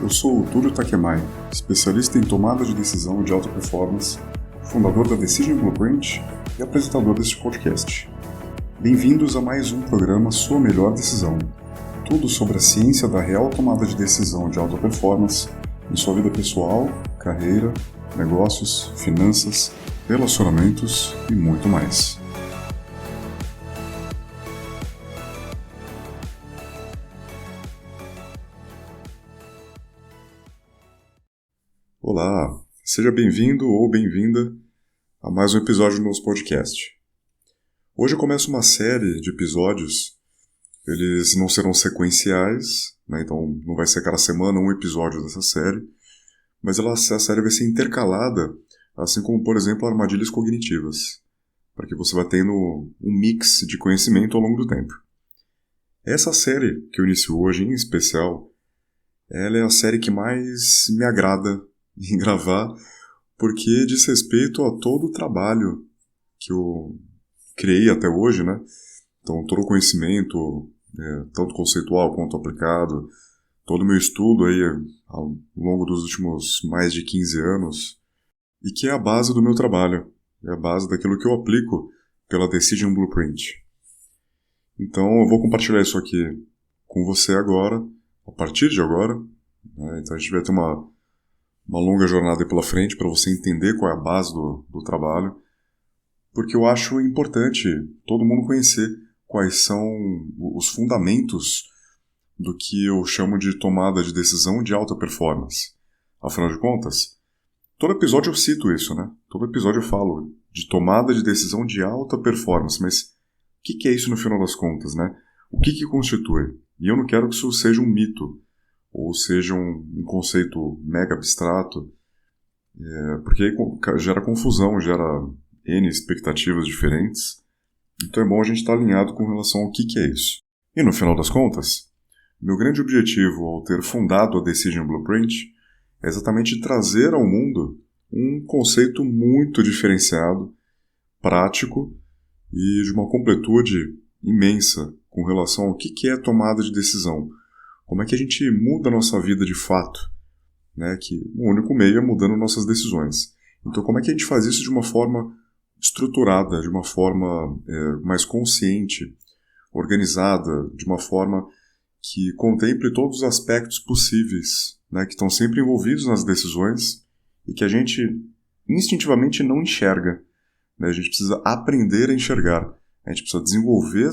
Eu sou o Túlio Takemai, especialista em tomada de decisão de alta performance, fundador da Decision Blueprint e apresentador deste podcast. Bem-vindos a mais um programa Sua Melhor Decisão. Tudo sobre a ciência da real tomada de decisão de alta performance em sua vida pessoal, carreira, negócios, finanças, relacionamentos e muito mais. Olá, seja bem-vindo ou bem-vinda a mais um episódio do nosso podcast. Hoje eu começo uma série de episódios, eles não serão sequenciais, né? Então não vai ser cada semana um episódio dessa série, mas a série vai ser intercalada, assim como, por exemplo, armadilhas cognitivas, para que você vá tendo um mix de conhecimento ao longo do tempo. Essa série que eu inicio hoje, em especial, ela é a série que mais me agrada em gravar, porque diz respeito a todo o trabalho que eu criei até hoje, né? Então, todo o conhecimento, tanto conceitual quanto aplicado, todo o meu estudo aí ao longo dos últimos mais de 15 anos, e que é a base do meu trabalho, é a base daquilo que eu aplico pela Decision Blueprint. Então, eu vou compartilhar isso aqui com você agora, a partir de agora, né? Então, a gente vai ter uma longa jornada aí pela frente para você entender qual é a base do trabalho, porque eu acho importante todo mundo conhecer quais são os fundamentos do que eu chamo de tomada de decisão de alta performance. Afinal de contas, todo episódio eu cito isso, né? Todo episódio eu falo de tomada de decisão de alta performance, mas o que é isso no final das contas, né? O que constitui? E eu não quero que isso seja um mito, ou seja um conceito mega abstrato, porque aí gera confusão, gera N expectativas diferentes. Então é bom a gente estar alinhado com relação ao que é isso. E no final das contas, meu grande objetivo ao ter fundado a Decision Blueprint é exatamente trazer ao mundo um conceito muito diferenciado, prático e de uma completude imensa com relação ao que é tomada de decisão. Como é que a gente muda a nossa vida de fato, né? Que o único meio é mudando nossas decisões. Então, como é que a gente faz isso de uma forma estruturada, de uma forma mais consciente, organizada, de uma forma que contemple todos os aspectos possíveis, né? Que estão sempre envolvidos nas decisões e que a gente instintivamente não enxerga, né? A gente precisa aprender a enxergar, a gente precisa desenvolver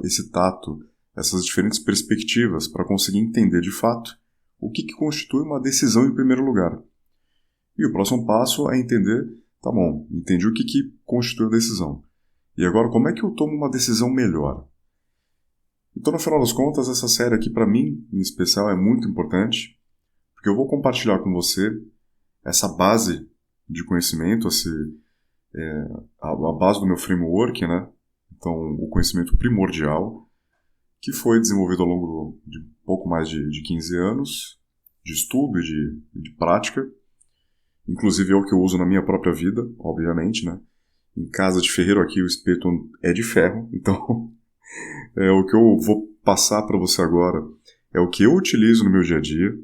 esse tato, essas diferentes perspectivas para conseguir entender de fato o que constitui uma decisão em primeiro lugar. E o próximo passo é entender, tá bom, entendi o que constitui a decisão. E agora, como é que eu tomo uma decisão melhor? Então, no final das contas, essa série aqui, para mim, em especial, é muito importante, porque eu vou compartilhar com você essa base de conhecimento, a base do meu framework, né? Então, o conhecimento primordial, que foi desenvolvido ao longo de pouco mais de 15 anos, de estudo e de prática. Inclusive é o que eu uso na minha própria vida, obviamente, né? Em casa de ferreiro aqui o espeto é de ferro, então o que eu vou passar para você agora é o que eu utilizo no meu dia a dia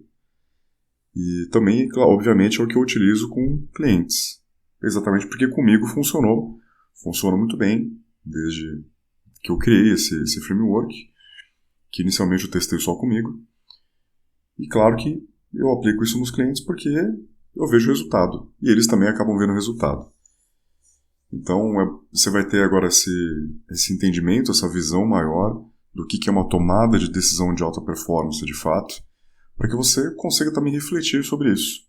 e também, obviamente, é o que eu utilizo com clientes. Exatamente porque comigo funciona muito bem, desde que eu criei esse framework, que inicialmente eu testei só comigo. E claro que eu aplico isso nos clientes porque eu vejo resultado. E eles também acabam vendo resultado. Então, você vai ter agora esse entendimento, essa visão maior do que é uma tomada de decisão de alta performance, de fato, para que você consiga também refletir sobre isso.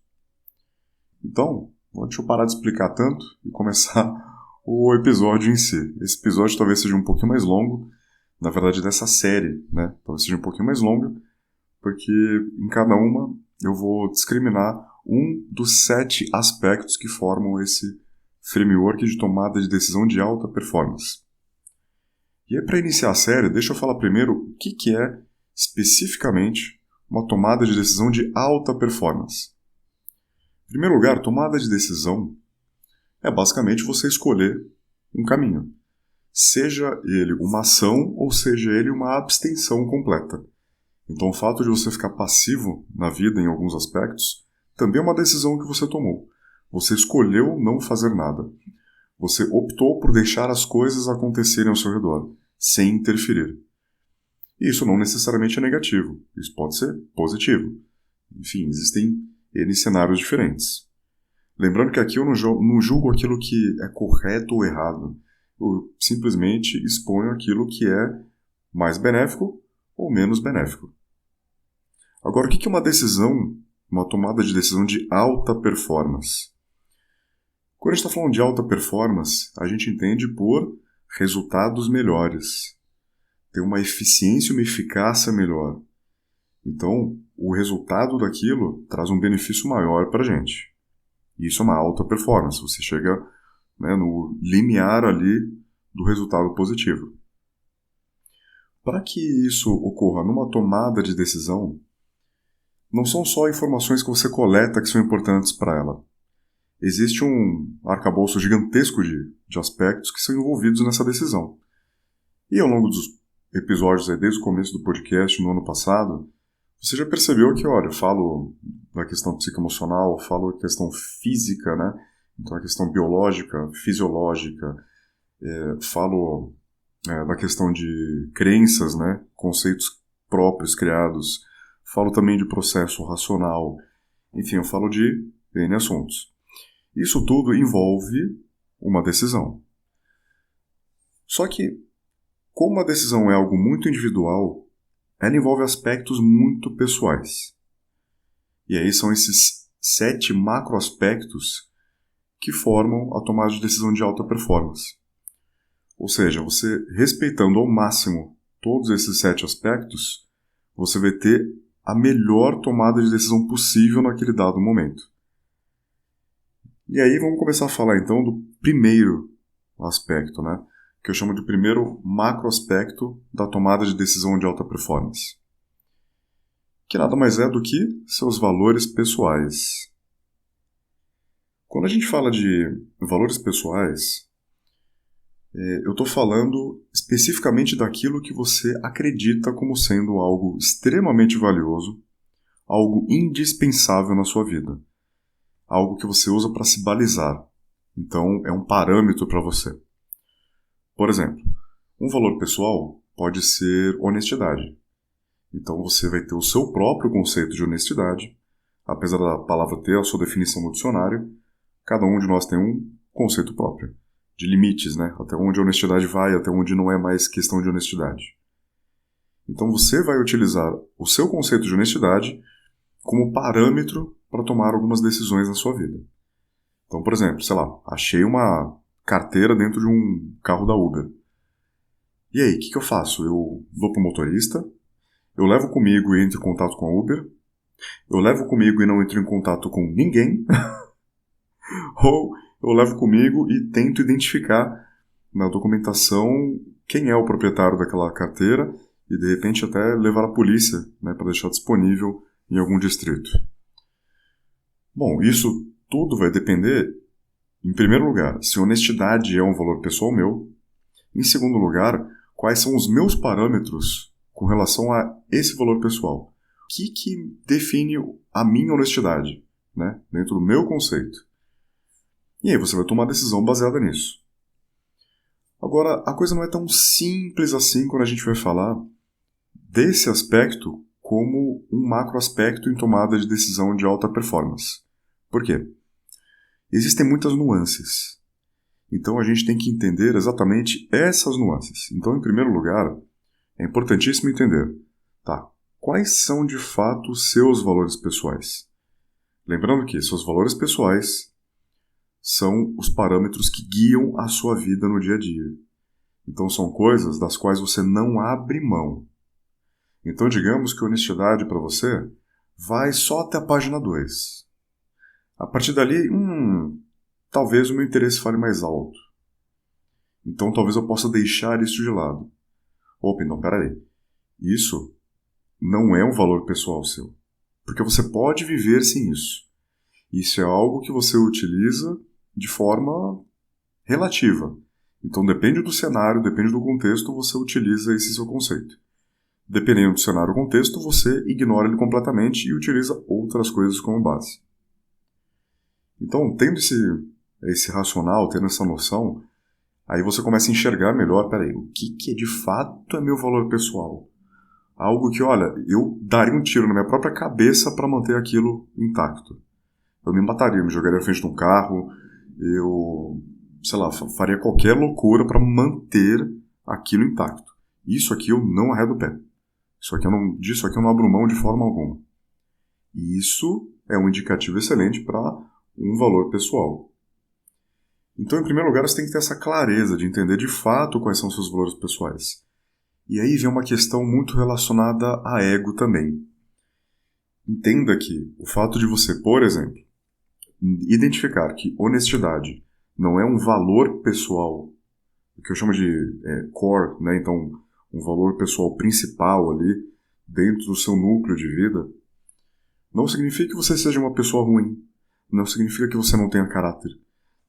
Então, deixa eu parar de explicar tanto e começar o episódio em si. Esse episódio talvez seja um pouquinho mais longo, na verdade, dessa série, né? Talvez seja um pouquinho mais longa, porque em cada uma eu vou discriminar um dos 7 aspectos que formam esse framework de tomada de decisão de alta performance. E aí, para iniciar a série, deixa eu falar primeiro o que é especificamente uma tomada de decisão de alta performance. Em primeiro lugar, tomada de decisão é basicamente você escolher um caminho. Seja ele uma ação ou seja ele uma abstenção completa. Então o fato de você ficar passivo na vida em alguns aspectos também é uma decisão que você tomou. Você escolheu não fazer nada. Você optou por deixar as coisas acontecerem ao seu redor, sem interferir. E isso não necessariamente é negativo, isso pode ser positivo. Enfim, existem N cenários diferentes. Lembrando que aqui eu não julgo aquilo que é correto ou errado. Eu simplesmente exponho aquilo que é mais benéfico ou menos benéfico. Agora, o que é uma decisão, uma tomada de decisão de alta performance? Quando a gente está falando de alta performance, a gente entende por resultados melhores, ter uma eficiência e uma eficácia melhor. Então, o resultado daquilo traz um benefício maior para a gente. Isso é uma alta performance, você chega, né, no limiar ali do resultado positivo. Para que isso ocorra numa tomada de decisão, não são só informações que você coleta que são importantes para ela. Existe um arcabouço gigantesco de aspectos que são envolvidos nessa decisão. E ao longo dos episódios, desde o começo do podcast, no ano passado, você já percebeu que, olha, eu falo da questão psicoemocional, falo da questão física, né? Então a questão biológica, fisiológica, falo da questão de crenças, né? Conceitos próprios criados, falo também de processo racional, enfim, eu falo de N assuntos. Isso tudo envolve uma decisão. Só que, como a decisão é algo muito individual, ela envolve aspectos muito pessoais. E aí são esses 7 macroaspectos que formam a tomada de decisão de alta performance. Ou seja, você respeitando ao máximo todos esses 7 aspectos, você vai ter a melhor tomada de decisão possível naquele dado momento. E aí vamos começar a falar então do primeiro aspecto, né? Que eu chamo de primeiro macroaspecto da tomada de decisão de alta performance. Que nada mais é do que seus valores pessoais. Quando a gente fala de valores pessoais, eu estou falando especificamente daquilo que você acredita como sendo algo extremamente valioso, algo indispensável na sua vida. Algo que você usa para se balizar. Então, é um parâmetro para você. Por exemplo, um valor pessoal pode ser honestidade. Então, você vai ter o seu próprio conceito de honestidade. Apesar da palavra ter a sua definição no dicionário, cada um de nós tem um conceito próprio. De limites, né? Até onde a honestidade vai, até onde não é mais questão de honestidade. Então, você vai utilizar o seu conceito de honestidade como parâmetro para tomar algumas decisões na sua vida. Então, por exemplo, sei lá, achei uma carteira dentro de um carro da Uber. E aí, o que eu faço? Eu vou para o motorista, eu levo comigo e entro em contato com a Uber, eu levo comigo e não entro em contato com ninguém, ou eu levo comigo e tento identificar na documentação quem é o proprietário daquela carteira e, de repente, até levar a polícia, né, para deixar disponível em algum distrito. Bom, isso tudo vai depender, em primeiro lugar, se honestidade é um valor pessoal meu. Em segundo lugar, quais são os meus parâmetros com relação a esse valor pessoal. O que define a minha honestidade, né, dentro do meu conceito. E aí você vai tomar decisão baseada nisso. Agora, a coisa não é tão simples assim quando a gente vai falar desse aspecto como um macroaspecto em tomada de decisão de alta performance. Por quê? Existem muitas nuances. Então a gente tem que entender exatamente essas nuances. Então, em primeiro lugar, é importantíssimo entender, tá, quais são de fato os seus valores pessoais. Lembrando que seus valores pessoais são os parâmetros que guiam a sua vida no dia a dia. Então são coisas das quais você não abre mão. Então digamos que honestidade para você vai só até a página 2. A partir dali, talvez o meu interesse fale mais alto. Então talvez eu possa deixar isso de lado. Opa, então peraí. Isso não é um valor pessoal seu. Porque você pode viver sem isso. Isso é algo que você utiliza de forma relativa. Então depende do cenário, depende do contexto, você utiliza esse seu conceito. dependendo do cenário ou contexto, você ignora ele completamente e utiliza outras coisas como base. Então, tendo esse racional, tendo essa noção, aí você começa a enxergar melhor, peraí, o que de fato é meu valor pessoal? Algo que, olha, eu daria um tiro na minha própria cabeça para manter aquilo intacto. Eu me mataria, me jogaria na frente de um carro, eu, sei lá, faria qualquer loucura para manter aquilo intacto. Isso aqui eu não arredo o pé. Disso aqui eu não abro mão de forma alguma. E isso é um indicativo excelente para um valor pessoal. Então, em primeiro lugar, você tem que ter essa clareza de entender de fato quais são os seus valores pessoais. E aí vem uma questão muito relacionada a ego também. Entenda que o fato de você, por exemplo, identificar que honestidade não é um valor pessoal, o que eu chamo de core, né? Então, um valor pessoal principal ali, dentro do seu núcleo de vida, não significa que você seja uma pessoa ruim, não significa que você não tenha caráter,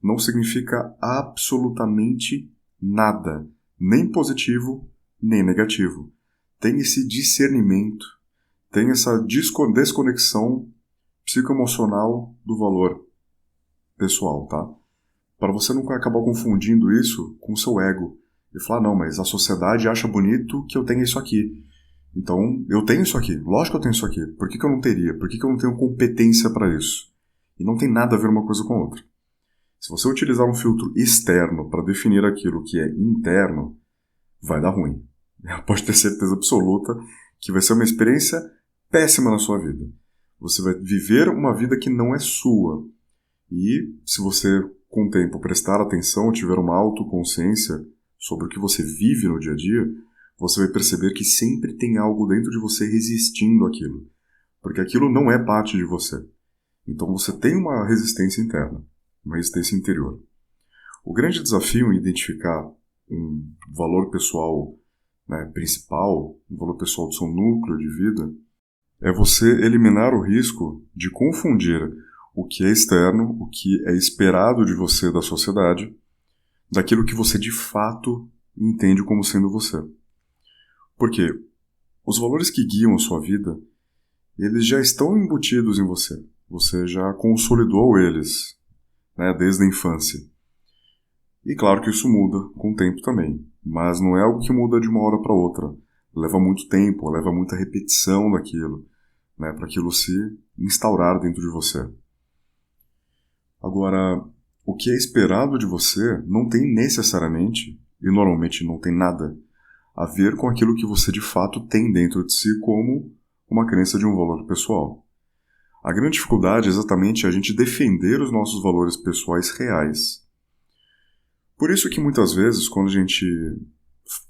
não significa absolutamente nada, nem positivo, nem negativo. Tem esse discernimento, tem essa desconexão psicoemocional do valor pessoal, tá? Para você nunca acabar confundindo isso com o seu ego e falar, não, mas a sociedade acha bonito que eu tenha isso aqui. Então, eu tenho isso aqui. Lógico que eu tenho isso aqui. Por que eu não teria? Por que eu não tenho competência para isso? E não tem nada a ver uma coisa com a outra. Se você utilizar um filtro externo para definir aquilo que é interno, vai dar ruim. Pode ter certeza absoluta que vai ser uma experiência péssima na sua vida. Você vai viver uma vida que não é sua. E se você, com o tempo, prestar atenção, tiver uma autoconsciência sobre o que você vive no dia a dia, você vai perceber que sempre tem algo dentro de você resistindo àquilo. Porque aquilo não é parte de você. Então você tem uma resistência interna, uma resistência interior. O grande desafio em identificar um valor pessoal, né, principal, um valor pessoal do seu núcleo de vida, é você eliminar o risco de confundir o que é externo, o que é esperado de você da sociedade, daquilo que você de fato entende como sendo você. Porque os valores que guiam a sua vida, eles já estão embutidos em você. Você já consolidou eles, né, desde a infância. E claro que isso muda com o tempo também, mas não é algo que muda de uma hora para outra. Leva muito tempo, leva muita repetição daquilo, né, para aquilo se instaurar dentro de você. Agora, o que é esperado de você não tem necessariamente, e normalmente não tem nada, a ver com aquilo que você de fato tem dentro de si como uma crença de um valor pessoal. A grande dificuldade é exatamente a gente defender os nossos valores pessoais reais. Por isso que muitas vezes, quando a gente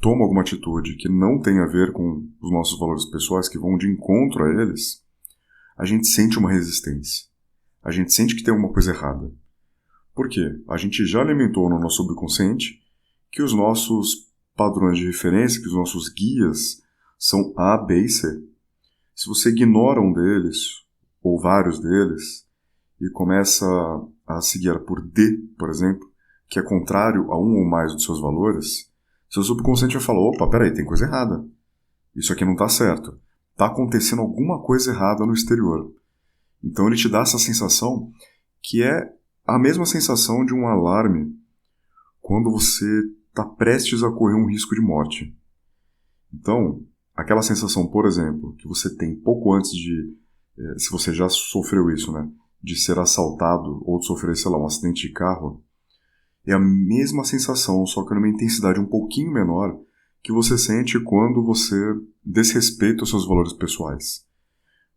toma alguma atitude que não tem a ver com os nossos valores pessoais, que vão de encontro a eles, a gente sente uma resistência. A gente sente que tem alguma coisa errada. Por quê? A gente já alimentou no nosso subconsciente que os nossos padrões de referência, que os nossos guias são A, B e C. Se você ignora um deles, ou vários deles, e começa a se guiar por D, por exemplo, que é contrário a um ou mais dos seus valores, seu subconsciente vai falar, opa, peraí, tem coisa errada. Isso aqui não está certo. Está acontecendo alguma coisa errada no exterior. Então ele te dá essa sensação que é a mesma sensação de um alarme quando você está prestes a correr um risco de morte. Então, aquela sensação, por exemplo, que você tem pouco antes de, se você já sofreu isso, né, de ser assaltado ou de sofrer, sei lá, um acidente de carro, é a mesma sensação, só que numa intensidade um pouquinho menor, que você sente quando você desrespeita os seus valores pessoais.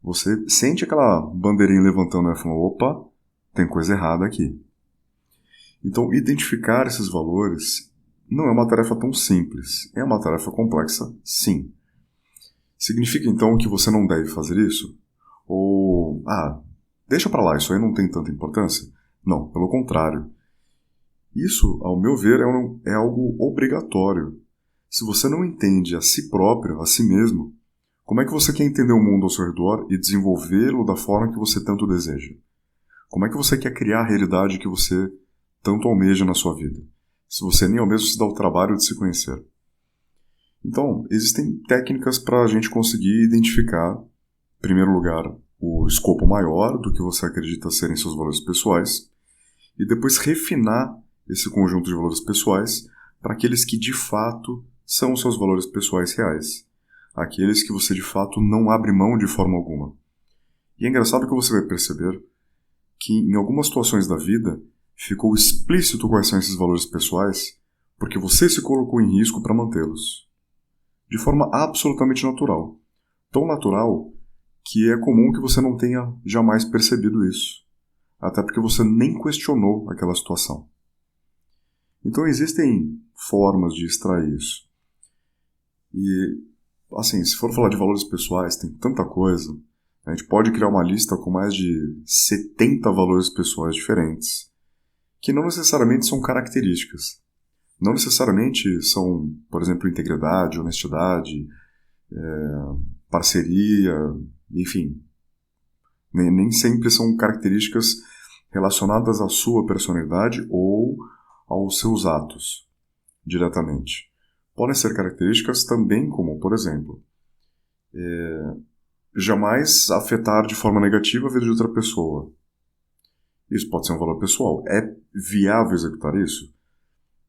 Você sente aquela bandeirinha levantando, né, falando, opa, tem coisa errada aqui. Então, identificar esses valores não é uma tarefa tão simples. É uma tarefa complexa, sim. Significa, então, que você não deve fazer isso? Ou, deixa pra lá, isso aí não tem tanta importância? Não, pelo contrário. Isso, ao meu ver, é algo obrigatório. Se você não entende a si próprio, a si mesmo, como é que você quer entender o mundo ao seu redor e desenvolvê-lo da forma que você tanto deseja? Como é que você quer criar a realidade que você tanto almeja na sua vida, se você nem ao mesmo se dá o trabalho de se conhecer? Então, existem técnicas para a gente conseguir identificar, em primeiro lugar, o escopo maior do que você acredita serem seus valores pessoais e depois refinar esse conjunto de valores pessoais para aqueles que de fato são os seus valores pessoais reais, aqueles que você de fato não abre mão de forma alguma. E é engraçado que você vai perceber que em algumas situações da vida ficou explícito quais são esses valores pessoais porque você se colocou em risco para mantê-los. De forma absolutamente natural. Tão natural que é comum que você não tenha jamais percebido isso. Até porque você nem questionou aquela situação. Então existem formas de extrair isso. E, assim, se for falar de valores pessoais, tem tanta coisa. A gente pode criar uma lista com mais de 70 valores pessoais diferentes, que não necessariamente são características. Não necessariamente são, por exemplo, integridade, honestidade, parceria, enfim. Nem sempre são características relacionadas à sua personalidade ou aos seus atos, diretamente. Podem ser características também como, por exemplo, jamais afetar de forma negativa a vida de outra pessoa. Isso pode ser um valor pessoal. É viável executar isso?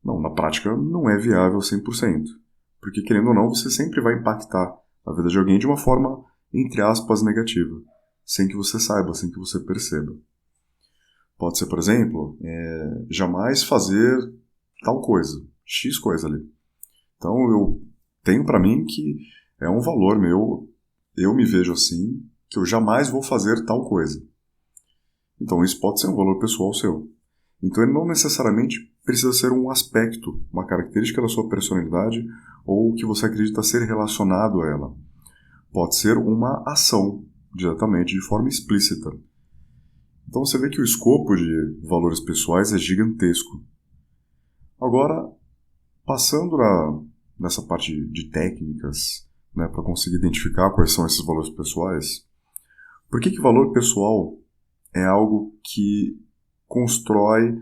Não, na prática não é viável 100%. Porque, querendo ou não, você sempre vai impactar a vida de alguém de uma forma, entre aspas, negativa. Sem que você saiba, sem que você perceba. Pode ser, por exemplo, jamais fazer tal coisa, X coisa ali. Então, eu tenho para mim que é um valor meu, eu me vejo assim, que eu jamais vou fazer tal coisa. Então, isso pode ser um valor pessoal seu. Então, ele não necessariamente precisa ser um aspecto, uma característica da sua personalidade ou que você acredita ser relacionado a ela. Pode ser uma ação, diretamente, de forma explícita. Então você vê que o escopo de valores pessoais é gigantesco. Agora, passando nessa parte de técnicas, né, para conseguir identificar quais são esses valores pessoais, por que valor pessoal é algo que constrói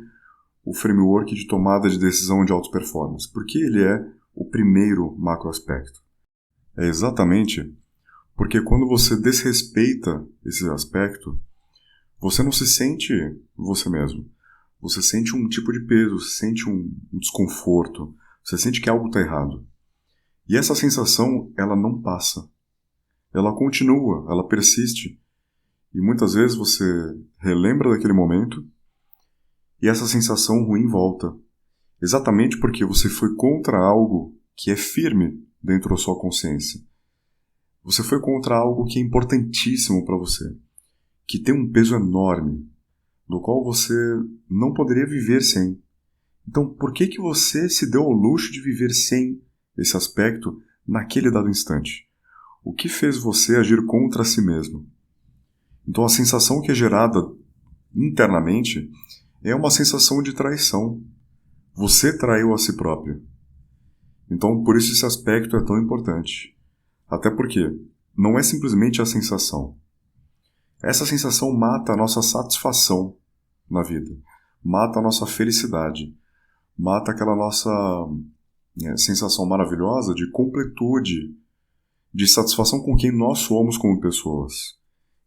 o framework de tomada de decisão de alta performance? Porque ele é o primeiro macroaspecto. É exatamente porque quando você desrespeita esse aspecto, você não se sente você mesmo. Você sente um tipo de peso, você sente um desconforto, você sente que algo está errado. E essa sensação, ela não passa. Ela continua, ela persiste. E muitas vezes você relembra daquele momento e essa sensação ruim volta. Exatamente porque você foi contra algo que é firme dentro da sua consciência. Você foi contra algo que é importantíssimo para você, que tem um peso enorme, do qual você não poderia viver sem. Então, por que você se deu ao luxo de viver sem esse aspecto naquele dado instante? O que fez você agir contra si mesmo? Então, a sensação que é gerada internamente é uma sensação de traição. Você traiu a si próprio. Então, por isso esse aspecto é tão importante. Até porque não é simplesmente a sensação. Essa sensação mata a nossa satisfação na vida. Mata a nossa felicidade. Mata aquela nossa sensação maravilhosa de completude, de satisfação com quem nós somos como pessoas.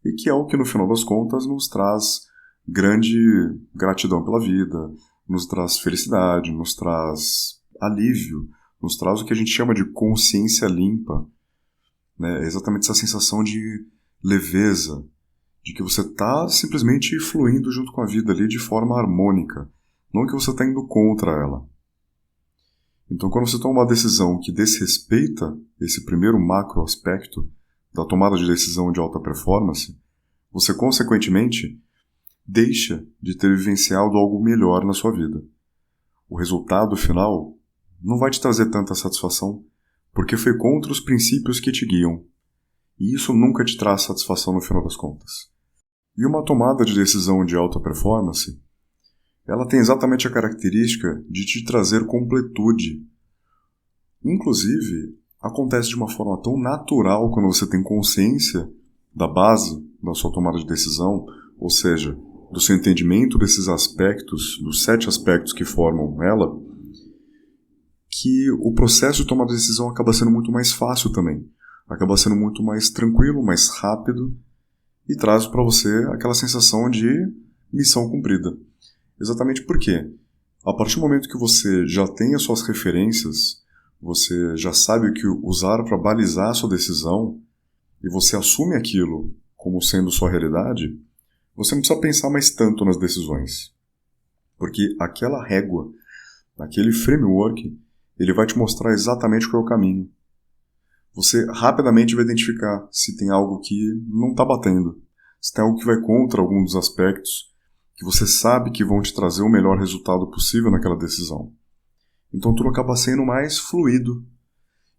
E que é o que, no final das contas, nos traz grande gratidão pela vida, nos traz felicidade, nos traz alívio, nos traz o que a gente chama de consciência limpa. É exatamente essa sensação de leveza, de que você está simplesmente fluindo junto com a vida ali de forma harmônica, não que você está indo contra ela. Então, quando você toma uma decisão que desrespeita esse primeiro macro aspecto da tomada de decisão de alta performance, você, consequentemente, deixa de ter vivenciado algo melhor na sua vida. O resultado final não vai te trazer tanta satisfação, porque foi contra os princípios que te guiam. E isso nunca te traz satisfação no final das contas. E uma tomada de decisão de alta performance, ela tem exatamente a característica de te trazer completude. Inclusive, acontece de uma forma tão natural quando você tem consciência da base da sua tomada de decisão, ou seja, do seu entendimento desses aspectos, dos 7 aspectos que formam ela, que o processo de tomar decisão acaba sendo muito mais fácil também. Acaba sendo muito mais tranquilo, mais rápido e traz para você aquela sensação de missão cumprida. Exatamente porque, a partir do momento que você já tem as suas referências, você já sabe o que usar para balizar a sua decisão e você assume aquilo como sendo sua realidade, você não precisa pensar mais tanto nas decisões. Porque aquela régua, aquele framework, ele vai te mostrar exatamente qual é o caminho. Você rapidamente vai identificar se tem algo que não está batendo, se tem algo que vai contra algum dos aspectos que você sabe que vão te trazer o melhor resultado possível naquela decisão. Então tudo acaba sendo mais fluido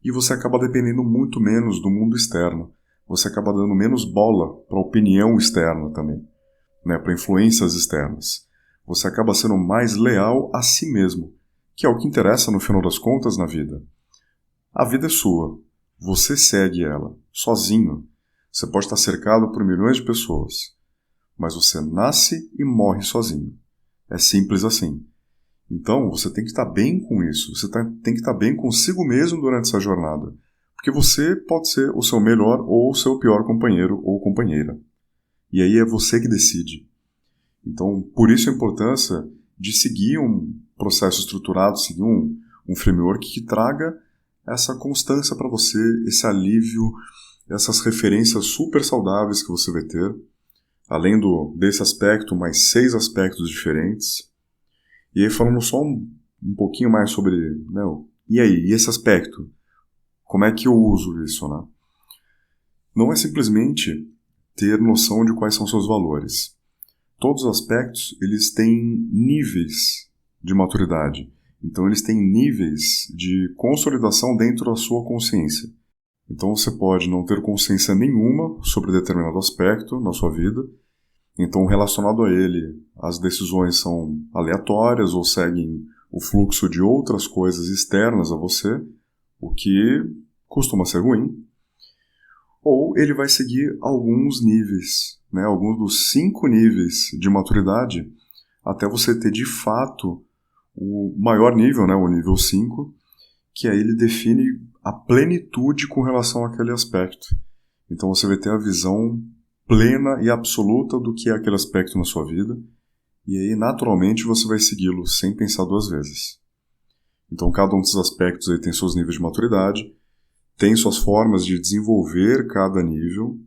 e você acaba dependendo muito menos do mundo externo. Você acaba dando menos bola para a opinião externa também, né, para influências externas. Você acaba sendo mais leal a si mesmo, que é o que interessa no final das contas na vida. A vida é sua, você segue ela, sozinho. Você pode estar cercado por milhões de pessoas, mas você nasce e morre sozinho. É simples assim. Então, você tem que estar bem com isso, você tem que estar bem consigo mesmo durante essa jornada. Porque você pode ser o seu melhor ou o seu pior companheiro ou companheira. E aí é você que decide. Então, por isso a importância de seguir um processo estruturado, seguir um framework que traga essa constância para você, esse alívio, essas referências super saudáveis que você vai ter. Além desse aspecto, mais 6 aspectos diferentes. E aí falando só um pouquinho mais sobre, né, e esse aspecto? Como é que eu uso isso, né? Não é simplesmente ter noção de quais são seus valores. Todos os aspectos, eles têm níveis de maturidade. Então, eles têm níveis de consolidação dentro da sua consciência. Então, você pode não ter consciência nenhuma sobre determinado aspecto na sua vida. Então, relacionado a ele, as decisões são aleatórias ou seguem o fluxo de outras coisas externas a você, o que costuma ser ruim, ou ele vai seguir alguns níveis, né, alguns dos 5 níveis de maturidade, até você ter de fato o maior nível, né, o nível 5, que aí ele define a plenitude com relação àquele aspecto. Então você vai ter a visão plena e absoluta do que é aquele aspecto na sua vida, e aí naturalmente você vai segui-lo sem pensar 2 vezes. Então, cada um desses aspectos aí tem seus níveis de maturidade, tem suas formas de desenvolver cada nível,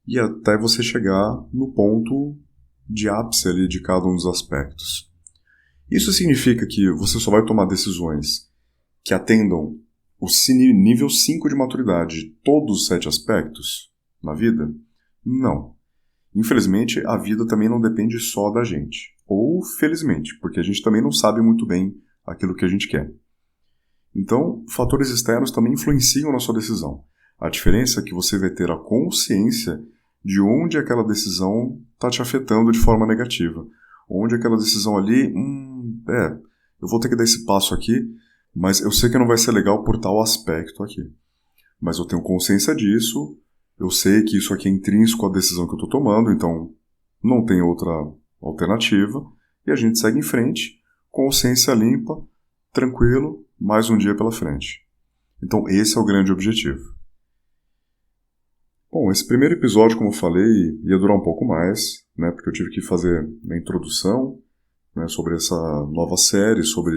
e até você chegar no ponto de ápice ali de cada um dos aspectos. Isso significa que você só vai tomar decisões que atendam o nível 5 de maturidade de todos os 7 aspectos na vida? Não. Infelizmente, a vida também não depende só da gente. Ou felizmente, porque a gente também não sabe muito bem aquilo que a gente quer. Então, fatores externos também influenciam na sua decisão. A diferença é que você vai ter a consciência de onde aquela decisão está te afetando de forma negativa. Onde aquela decisão ali, eu vou ter que dar esse passo aqui, mas eu sei que não vai ser legal por tal aspecto aqui. Mas eu tenho consciência disso, eu sei que isso aqui é intrínseco à decisão que eu estou tomando, então não tem outra alternativa, e a gente segue em frente, consciência limpa, tranquilo, mais um dia pela frente. Então esse é o grande objetivo. Bom, esse primeiro episódio, como eu falei, ia durar um pouco mais, né, porque eu tive que fazer uma introdução, né, sobre essa nova série, sobre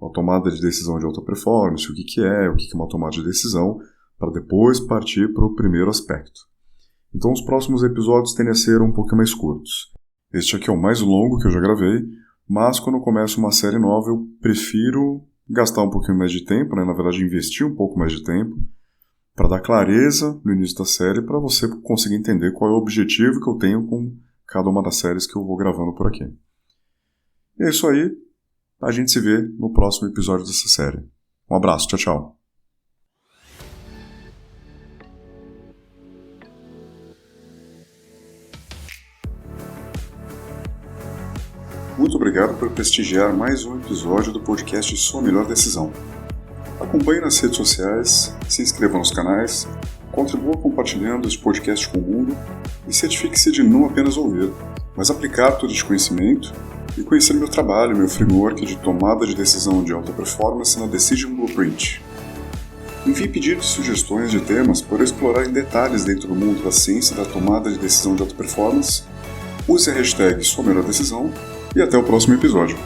a tomada de decisão de alta performance, o que é uma tomada de decisão, para depois partir para o primeiro aspecto. Então os próximos episódios tendem a ser um pouco mais curtos. Este aqui é o mais longo que eu já gravei, mas quando eu começo uma série nova eu prefiro gastar um pouquinho mais de tempo, né? Na verdade investir um pouco mais de tempo, para dar clareza no início da série, para você conseguir entender qual é o objetivo que eu tenho com cada uma das séries que eu vou gravando por aqui. E é isso aí, a gente se vê no próximo episódio dessa série. Um abraço, tchau, tchau. Muito obrigado por prestigiar mais um episódio do podcast Sua Melhor Decisão. Acompanhe nas redes sociais, se inscreva nos canais, contribua compartilhando este podcast com o mundo e certifique-se de não apenas ouvir, mas aplicar todo este conhecimento e conhecer meu trabalho, meu framework de tomada de decisão de alta performance na Decision Blueprint. Envie pedidos e sugestões de temas para explorar em detalhes dentro do mundo da ciência da tomada de decisão de alta performance. Use a hashtag Sua Melhor Decisão e até o próximo episódio.